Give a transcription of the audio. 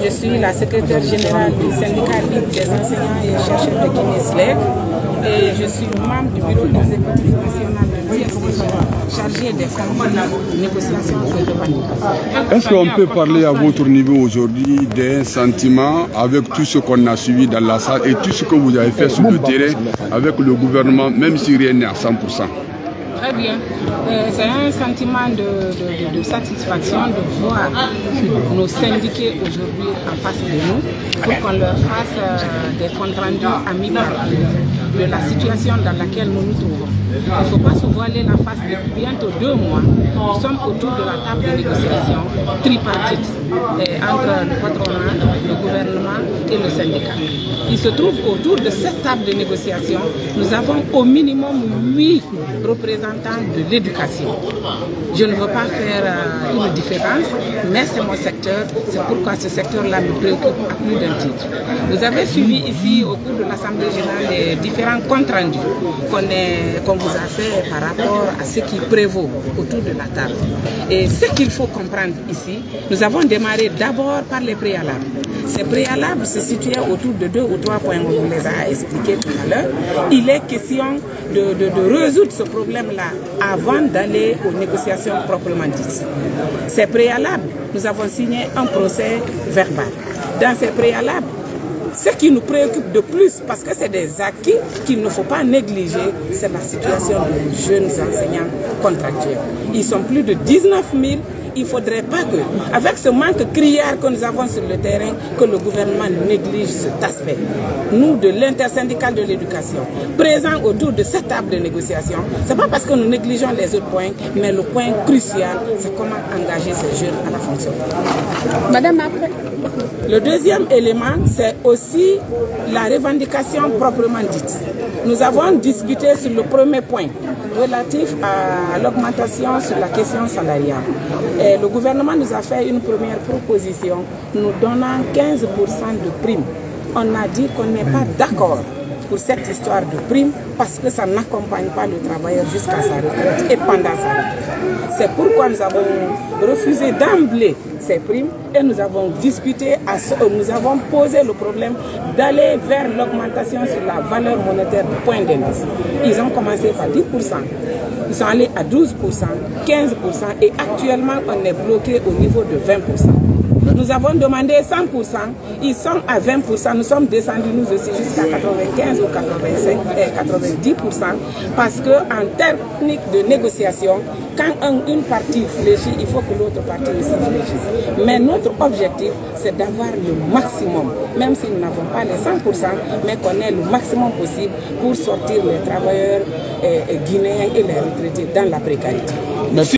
Je suis la secrétaire générale du syndicat libre des enseignants et chercheurs de Guinée-SLEG et je suis membre du bureau exécutif national de l'USC chargé des conflits, négociations et revendications. Est-ce qu'on peut parler à votre niveau aujourd'hui d'un sentiment avec tout ce qu'on a suivi dans la salle et tout ce que vous avez fait sur le terrain avec le gouvernement, même si rien n'est à 100%? Très bien. C'est un sentiment de satisfaction de voir nos syndiqués aujourd'hui en face de nous pour qu'on leur fasse des comptes rendus amicaux de la situation dans laquelle nous nous trouvons. Il ne faut pas se voiler la face. Depuis bientôt 2 mois, nous sommes autour de la table de négociation tripartite entre le patronat, le gouvernement et le syndicat. Il se trouve autour de cette table de négociation, nous avons au minimum 8 représentants de l'éducation. Je ne veux pas faire une différence, mais c'est mon secteur, c'est pourquoi ce secteur-là me préoccupe à plus d'un titre. Vous avez suivi ici au cours de l'Assemblée générale les différents comptes rendus qu'on vous a fait par rapport à ce qui prévaut autour de la table. Et ce qu'il faut comprendre ici, nous avons démarré d'abord par les préalables. Ces préalables se situaient autour de 2 ou 3 points, on vous les a expliqués tout à l'heure. Il est question de résoudre ce problème-là avant d'aller aux négociations proprement dites. Ces préalables, nous avons signé un procès verbal. Dans ces préalables, ce qui nous préoccupe de plus, parce que c'est des acquis qu'il ne faut pas négliger, c'est la situation des jeunes enseignants contractuels. Ils sont plus de 19 000. Il ne faudrait pas que, avec ce manque criard que nous avons sur le terrain, que le gouvernement néglige cet aspect. Nous, de l'intersyndicale de l'éducation, présents autour de cette table de négociation, ce n'est pas parce que nous négligeons les autres points, mais le point crucial, c'est comment engager ces jeunes à la fonction. Madame, après. Le deuxième élément, c'est aussi la revendication proprement dite. Nous avons discuté sur le premier point, relatif à l'augmentation sur la question salariale. Et le gouvernement nous a fait une première proposition, nous donnant 15% de prime. On a dit qu'on n'est pas d'accord pour cette histoire de prime parce que ça n'accompagne pas le travailleur jusqu'à sa retraite et pendant sa retraite. C'est pourquoi nous avons refusé d'emblée ces primes et nous avons discuté, nous avons posé le problème d'aller vers l'augmentation sur la valeur monétaire du point d'indice. Ils ont commencé par 10%, ils sont allés à 12%, 15% et actuellement on est bloqué au niveau de 20%. Nous avons demandé 100%, ils sont à 20%, nous sommes descendus nous aussi jusqu'à 95 ou 85 et 90% parce qu'en technique de négociation, quand une partie fléchit, il faut que l'autre partie aussi fléchisse. Mais notre objectif, c'est d'avoir le maximum, même si nous n'avons pas les 100%, mais qu'on ait le maximum possible pour sortir les travailleurs guinéens et les retraités dans la précarité. Merci.